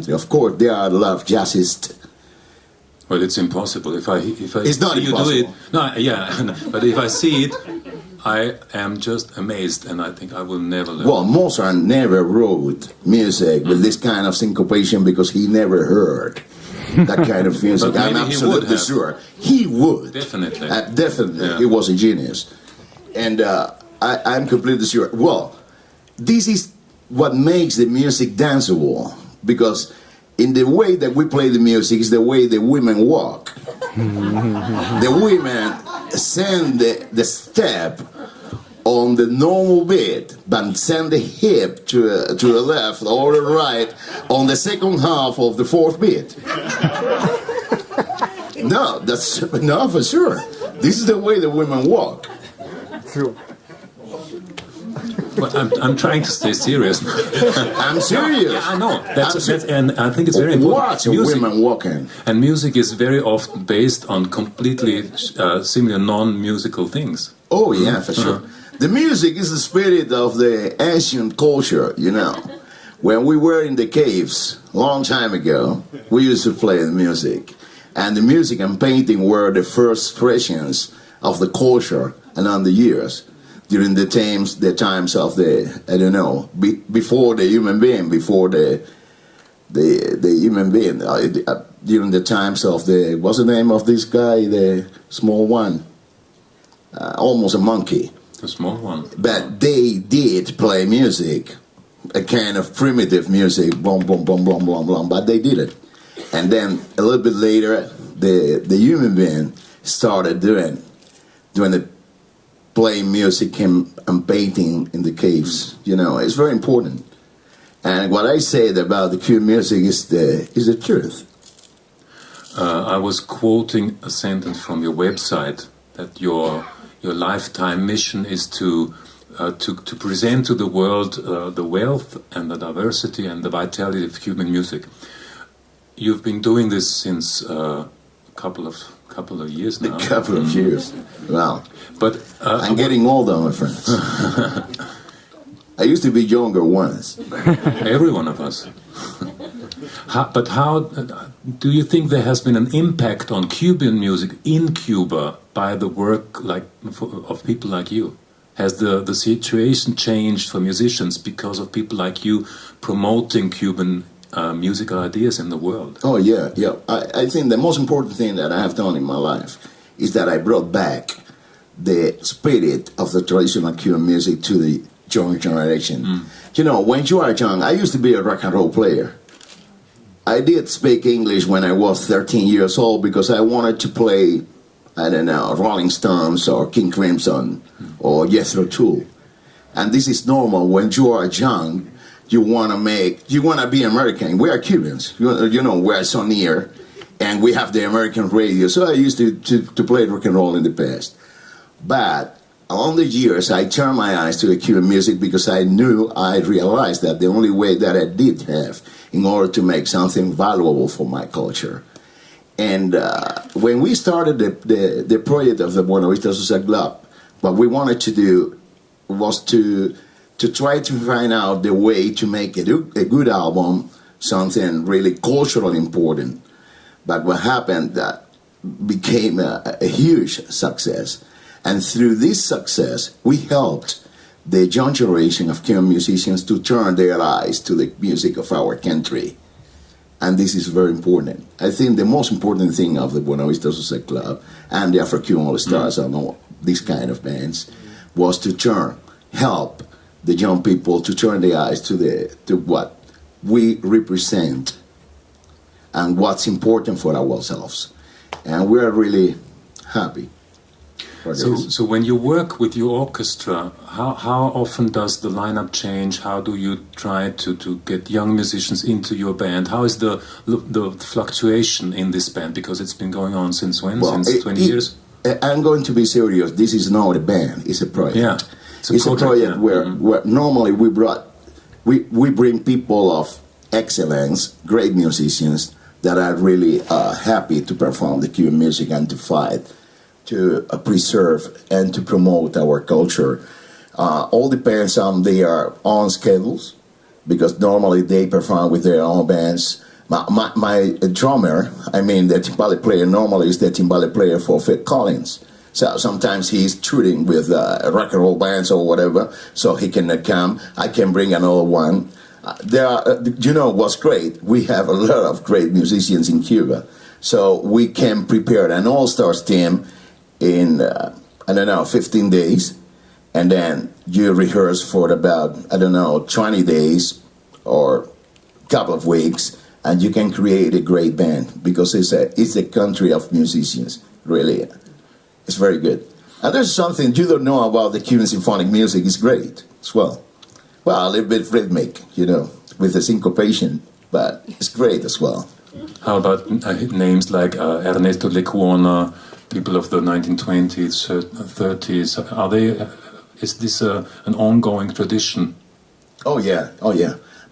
country. Of course, there are a lot of jazzists. Well, it's impossible. If I It's not see you do it, impossible. no, yeah, but if I see it, I am just amazed, and I think I will never learn. Well, Mozart never wrote music with this kind of syncopation because he never heard that kind of music. But I'm maybe he absolutely would have. sure. He would. Definitely. Definitely. Yeah. He was a genius. And I'm completely sure. Well, this is what makes the music danceable. Because in the way that we play the music is the way the women walk. The women send the step on the normal beat, but send the hip to the left or the right on the second half of the fourth beat. No, that's no, for sure. This is the way the women walk. True. But I'm trying to stay serious. I'm serious. Yeah, I know. That's, and I think it's very important. Watch women walking. And music is very often based on completely similar non-musical things. Oh yeah, for sure. The music is the spirit of the ancient culture, you know. When we were in the caves a long time ago, we used to play the music. And the music and painting were the first expressions of the culture along the years. During the times of the, I don't know, before the human being, before the human being, during the times of the, what's the name of this guy, the small one, almost a monkey. The small one. But they did play music, a kind of primitive music, boom, boom, boom, boom, boom, boom, but they did it. And then a little bit later, the human being started doing the playing music and painting in the caves. You know, it's very important. And what I said about the Cuban music is the truth. I was quoting a sentence from your website that your lifetime mission is to present to the world the wealth and the diversity and the vitality of Cuban music. You've been doing this since a couple of years now. A couple of years. Wow. But I'm getting older, my friends. I used to be younger once. Every one of us. But how do you think there has been an impact on Cuban music in Cuba by the work of people like you? Has the situation changed for musicians because of people like you promoting Cuban musical ideas in the world? Oh, yeah. I think the most important thing that I have done in my life is that I brought back the spirit of the traditional Cuban music to the young generation. You know, when you are young, I used to be a rock and roll player. I did speak English when I was 13 years old because I wanted to play, I don't know, Rolling Stones or King Crimson or Jethro Tull. And this is normal. When you are young, you want to be American. We are Cubans. You know, we're so near. And we have the American radio. So I used to play rock and roll in the past. But along the years, I turned my eyes to the Cuban music because I realized that the only way that I did have in order to make something valuable for my culture. And when we started the project of the Buena Vista Social Club, what we wanted to do was to try to find out the way to make a good album, something really culturally important. But what happened that became a huge success. And through this success, we helped the young generation of Cuban musicians to turn their eyes to the music of our country. And this is very important. I think the most important thing of the Buena Vista Social Club and the Afro-Cuban All-Stars and all these kind of bands was to help the young people to turn their eyes to what we represent and what's important for ourselves. And we're really happy. So when you work with your orchestra, how often does the lineup change? How do you try to get young musicians into your band? How is the fluctuation in this band? Because it's been going on since when? Well, since 20 years? I'm going to be serious. This is not a band. It's a project. Yeah, it's a project where normally we bring people of excellence, great musicians that are really happy to perform the Cuban music and to fight to preserve and to promote our culture. All depends on their own schedules, because normally they perform with their own bands. My drummer, I mean the timbale player, normally is the timbale player for Phil Collins. So sometimes he's touring with rock and roll bands or whatever, so he cannot come. I can bring another one. There are, you know what's great? We have a lot of great musicians in Cuba. So we can prepare an all-stars team in, 15 days. And then you rehearse for about, 20 days or a couple of weeks. And you can create a great band because it's a country of musicians, really. It's very good. And there's something you don't know about the Cuban symphonic music. It's great as well. Well, a little bit rhythmic, with the syncopation, but it's great as well. How about names like Ernesto Lecuona, people of the 1920s, 30s? Are they? Is this an ongoing tradition? Oh yeah.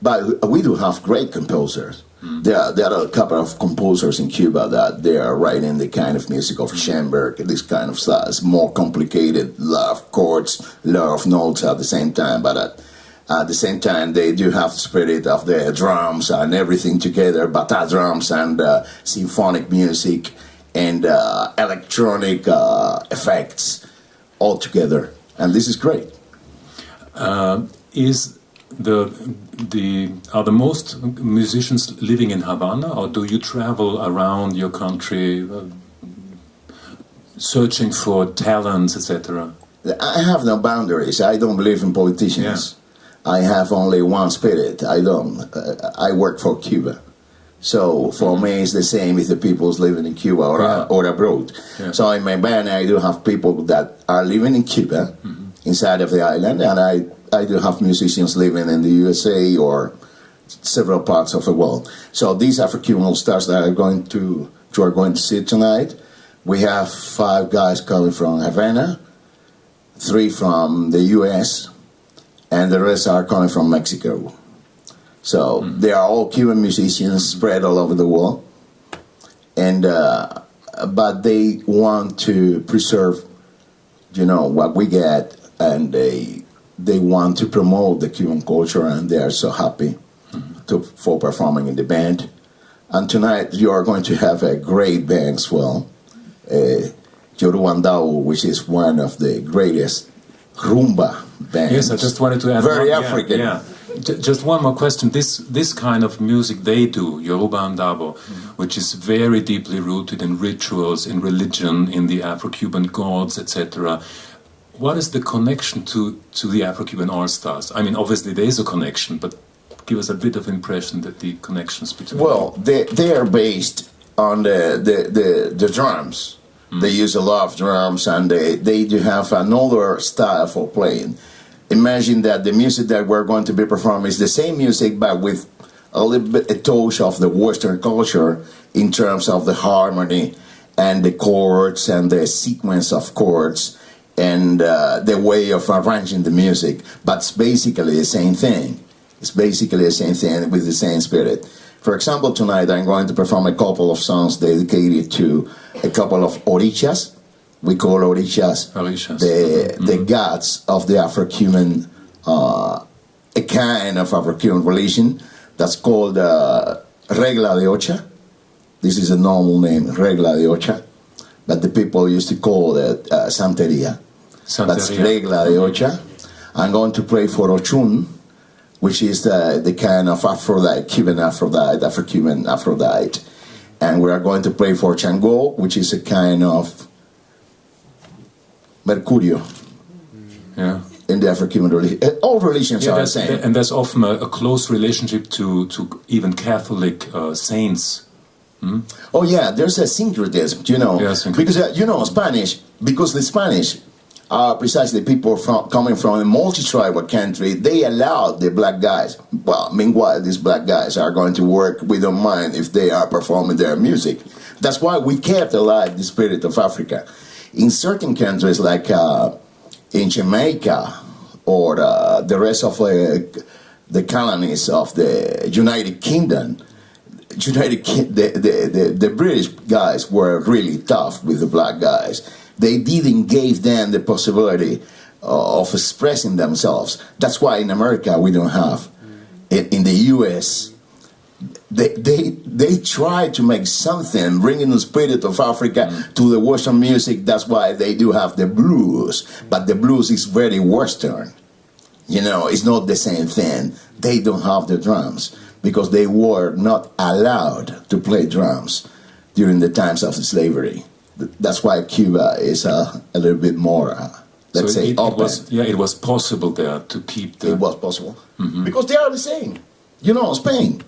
But we do have great composers. There are a couple of composers in Cuba that they are writing the kind of music of Schoenberg, this kind of stuff. It's more complicated, a lot of chords, a lot of notes at the same time, but at the same time they do have the spirit of the drums and everything together, bata drums and symphonic music and electronic effects all together. And this is great. Are the most musicians living in Havana, or do you travel around your country searching for talents, etc.? I have no boundaries. I don't believe in politicians. Yeah. I have only one spirit. I work for Cuba. So for me, it's the same if the people's living in Cuba or abroad. Yeah. So in my band, I do have people that are living in Cuba, inside of the island, and I do have musicians living in the USA or several parts of the world. So these Afro-Cuban all-stars that are going to see tonight, we have 5 guys coming from Havana, 3 from the US, and the rest are coming from Mexico. So they are all Cuban musicians spread all over the world, and but they want to preserve, what we get, and they want to promote the Cuban culture, and they are so happy for performing in the band. And tonight you are going to have a great band as well, Yoruba, which is one of the greatest rumba bands. Yes, I just wanted to add very African. Yeah. Just one more question. This kind of music they do, Yoruba and Dabo, which is very deeply rooted in rituals, in religion, in the Afro-Cuban gods, etc. What is the connection to the Afro-Cuban All-Stars? I mean, obviously there is a connection, but give us a bit of impression that the connections between... Well, they are based on the drums. They use a lot of drums, and they do have another style for playing. Imagine that the music that we're going to be performing is the same music, but with a little bit a touch of the Western culture in terms of the harmony and the chords and the sequence of chords and the way of arranging the music. But it's basically the same thing. It's basically the same thing with the same spirit. For example, tonight I'm going to perform a couple of songs dedicated to a couple of orishas. We call orishas the gods of the Afro-Cuban, a kind of Afro-Cuban religion that's called Regla de Ocha. This is a normal name, Regla de Ocha, but the people used to call it Santeria. That's Regla de Ocha. I'm going to pray for Ochun, which is the kind of Aphrodite, Cuban Aphrodite, Afro-Cuban Aphrodite. And we are going to pray for Chango, which is a kind of Mercurio. Yeah. In the Afro-Cuban religion. All religions are the same. And there's often a close relationship to even Catholic saints. Oh yeah, there's a syncretism, Yes, because Spanish, because the Spanish are precisely people coming from a multi-tribal country. They allow the black guys. Well, meanwhile, these black guys are going to work. We don't mind if they are performing their music. That's why we kept alive the spirit of Africa. In certain countries, like in Jamaica or the rest of the colonies of the United Kingdom, the British guys were really tough with the black guys. They didn't give them the possibility of expressing themselves. That's why in America we don't have. In the U.S., they they try to make something, bringing the spirit of Africa to the Western music. That's why they do have the blues. But the blues is very Western. You know, it's not the same thing. They don't have the drums because they were not allowed to play drums during the times of slavery. That's why Cuba is a little bit more, let's say, open. It was possible there to keep the... It was possible. Because they are the same. You know, Spain.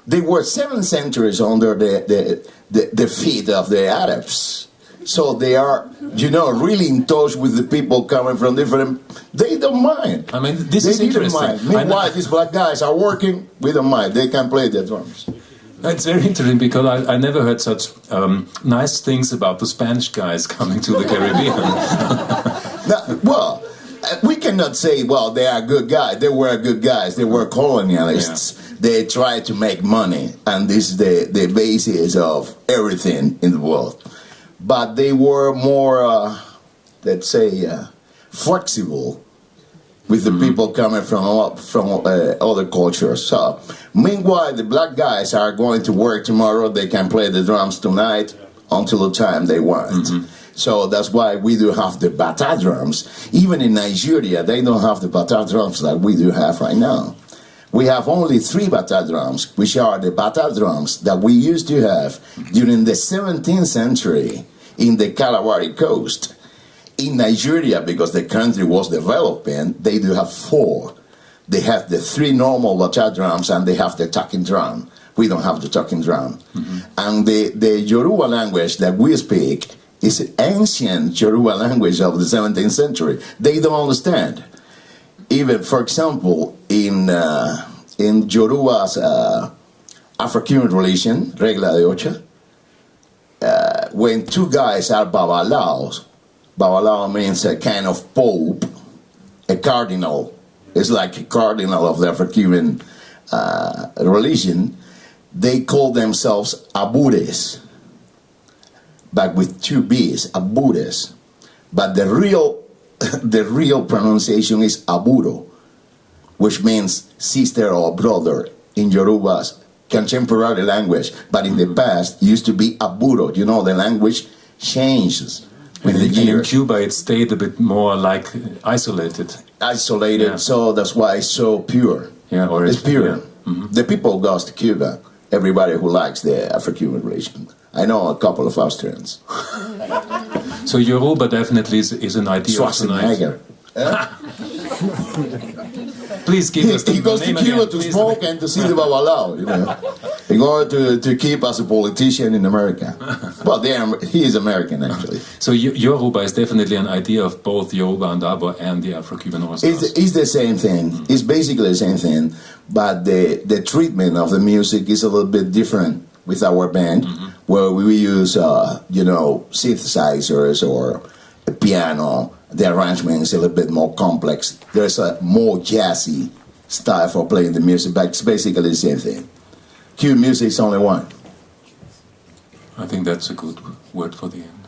They were 7 centuries under the feet of the Arabs. So they are, you know, really in touch with the people coming from different... They don't mind. I mean, this is interesting. Mind. Meanwhile, these black guys are working, we don't mind. They can play the drums. It's very interesting because I never heard such nice things about the Spanish guys coming to the Caribbean. Well, we cannot say, well, they are good guys. They were good guys. They were colonialists. Yeah. They tried to make money, and this is the basis of everything in the world. But they were more, let's say, flexible with the people coming from other cultures. So, meanwhile, the black guys are going to work tomorrow. They can play the drums tonight until the time they want. So that's why we do have the bata drums. Even in Nigeria, they don't have the bata drums that we do have right now. We have only 3 bata drums, which are the bata drums that we used to have during the 17th century in the Kalahari coast. In Nigeria, because the country was developing, they do have 4. They have the 3 normal bata drums and they have the talking drum. We don't have the talking drum. And the Yoruba language that we speak is ancient Yoruba language of the 17th century. They don't understand. Even, for example, in Yoruba's Afro-Cuban religion, Regla de Ocho, when 2 guys are babalaos, babalao means a kind of pope, a cardinal. It's like a cardinal of the Afro-Cuban religion. They call themselves abures, but with 2 B's, abures. But the real pronunciation is aburo, which means sister or brother in Yoruba's contemporary language. But in the past, it used to be aburo. You know, the language changes with the years. In Cuba, it stayed a bit more like isolated. Isolated, yeah. So that's why it's so pure. Yeah, or it's pure. Yeah. The people goes to Cuba. Everybody who likes the Afro-Cuban religion. I know a couple of Austrians. So Yoruba definitely is an idea of tonight. Please give us the he goes to Cuba to smoke and to see the babalao, you know, in order to keep as a politician in America. Well, he is American, actually. So Yoruba is definitely an idea of both Yoruba and Abo and the Afro-Cuban Orthodox. It's the same thing. It's basically the same thing, but the treatment of the music is a little bit different with our band, where we use, you know, synthesizers or a piano. The arrangement is a little bit more complex. There's a more jazzy style for playing the music, but it's basically the same thing. Cuban music is only one. I think that's a good word for the end.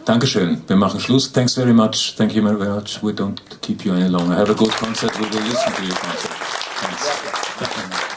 Dankeschön. Wir machen Schluss. Thanks very much. Thank you very much. We don't keep you any longer. Have a good concert. We will listen to your concert. Thanks.